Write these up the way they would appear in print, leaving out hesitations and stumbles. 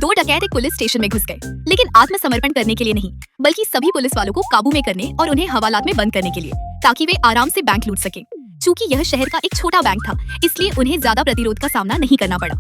दो डकैत एक पुलिस स्टेशन में घुस गए, लेकिन आत्मसमर्पण करने के लिए नहीं, बल्कि सभी पुलिस वालों को काबू में करने और उन्हें हवालात में बंद करने के लिए, ताकि वे आराम से बैंक लूट सके। चूंकि यह शहर का एक छोटा बैंक था, इसलिए उन्हें ज्यादा प्रतिरोध का सामना नहीं करना पड़ा।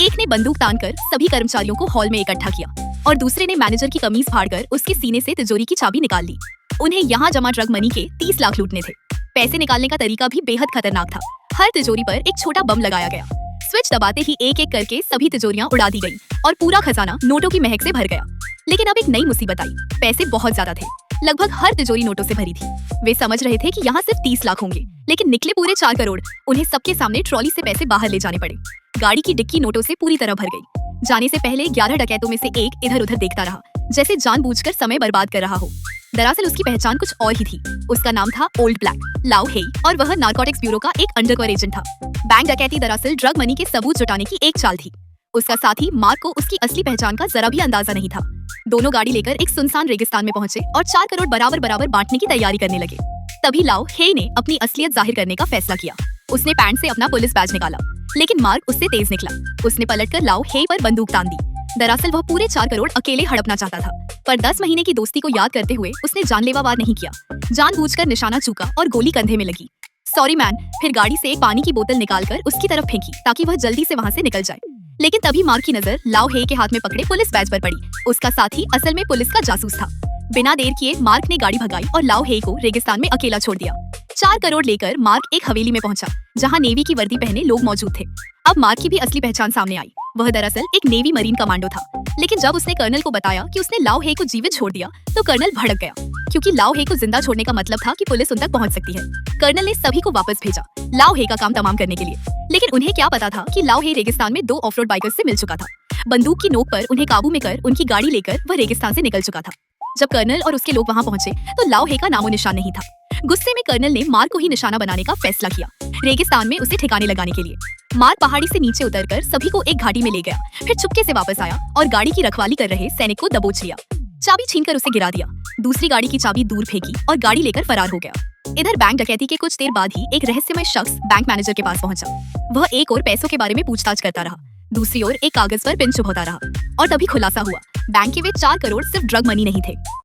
एक ने बंदूक तानकर सभी कर्मचारियों को हॉल में इकट्ठा किया और दूसरे ने मैनेजर की कमीज फाड़कर उसके सीने से तिजोरी की चाबी निकाल ली। उन्हें यहाँ जमा ड्रग मनी के 30 लाख लूटने थे। पैसे निकालने का तरीका भी बेहद खतरनाक था। हर तिजोरी पर एक छोटा बम लगाया गया। स्विच दबाते ही एक एक करके सभी तिजोरियां उड़ा दी गईं और पूरा खजाना नोटों की महक से भर गया। लेकिन अब एक नई मुसीबत आई। पैसे बहुत ज्यादा थे, लगभग हर तिजोरी नोटों से भरी थी। वे समझ रहे थे कि यहाँ सिर्फ 30 लाख होंगे, लेकिन निकले पूरे 4 करोड़। उन्हें सबके सामने ट्रॉली से पैसे बाहर ले जाने पड़े। गाड़ी की डिक्की नोटों से पूरी तरह भर गई। जाने से पहले 11 डकैतों में से एक इधर उधर देखता रहा, जैसे जानबूझकर समय बर्बाद कर रहा हो। दरअसल उसकी पहचान कुछ और ही थी। उसका नाम था ओल्ड ब्लैक, लाओ हेई, और वह नारकोटिक्स ब्यूरो का एक अंडरकवर एजेंट था। बैंक डकैती दरअसल ड्रग मनी के सबूत जुटाने की एक चाल थी। उसका साथी मार्क को उसकी असली पहचान का जरा भी अंदाजा नहीं था। दोनों गाड़ी लेकर एक सुनसान रेगिस्तान में पहुंचे और 4 करोड़ बराबर बराबर बांटने की तैयारी करने लगे। तभी लाओ हेई ने अपनी असलियत जाहिर करने का फैसला किया। उसने पैंट से अपना पुलिस बैज निकाला, लेकिन मार्क उससे तेज निकला। उसने पलटकर लाओ हेई पर बंदूक तान दी। दरअसल वह पूरे 4 करोड़ अकेले हड़पना चाहता था, पर 10 महीने की दोस्ती को याद करते हुए उसने जानलेवा वार नहीं किया। जानबूझकर निशाना चूका और गोली कंधे में लगी। सॉरी मैन, फिर गाड़ी से एक पानी की बोतल निकालकर उसकी तरफ फेंकी ताकि वह जल्दी से वहां से निकल जाए। लेकिन तभी मार्क की नजर लाओ हेई के हाथ में पकड़े पुलिस बैज पर पड़ी। उसका साथी असल में पुलिस का जासूस था। बिना देर किए मार्क ने गाड़ी भगाई और लाओ हेई को रेगिस्तान में अकेला छोड़ दिया। 4 करोड़ लेकर मार्क एक हवेली में पहुंचा, जहां नेवी की वर्दी पहने लोग मौजूद थे। अब मार्क की भी असली पहचान सामने आई। वह दरअसल एक नेवी मरीन कमांडो था। लेकिन जब उसने कर्नल को बताया कि उसने लाओ हेई को जीवित छोड़ दिया, तो कर्नल भड़क गया, क्योंकि लाओ हेई को जिंदा छोड़ने का मतलब था कि पुलिस उन तक पहुंच सकती है। कर्नल ने सभी को वापस भेजा लाओ हेई का काम तमाम करने के लिए। लेकिन उन्हें क्या पता था कि लाओ हेई रेगिस्तान में 2 ऑफ रोड बाइकर्स से मिल चुका था। बंदूक की नोक पर उन्हें काबू में कर उनकी गाड़ी लेकर वह रेगिस्तान से निकल चुका था। जब कर्नल और उसके लोग वहां पहुंचे, तो लाओ हेई का नामो निशान नहीं था। गुस्से में कर्नल ने मार्क को ही निशाना बनाने का फैसला किया, रेगिस्तान में उसे ठिकाने लगाने के लिए। मार्क पहाड़ी से नीचे उतरकर सभी को एक घाटी में ले गया, फिर चुपके से वापस आया और गाड़ी की रखवाली कर रहे सैनिक को दबोच लिया। चाबी छीनकर उसे गिरा दिया, दूसरी गाड़ी की चाबी दूर फेंकी और गाड़ी लेकर फरार हो गया। इधर बैंक डकैती के कुछ देर बाद ही एक रहस्यमय शख्स बैंक मैनेजर के पास पहुंचा। वह एक और पैसों के बारे में पूछताछ करता रहा, दूसरी ओर एक कागज पर पेन चुभौता रहा, और तभी खुलासा हुआ, बैंक के वे 4 करोड़ सिर्फ ड्रग मनी नहीं थे,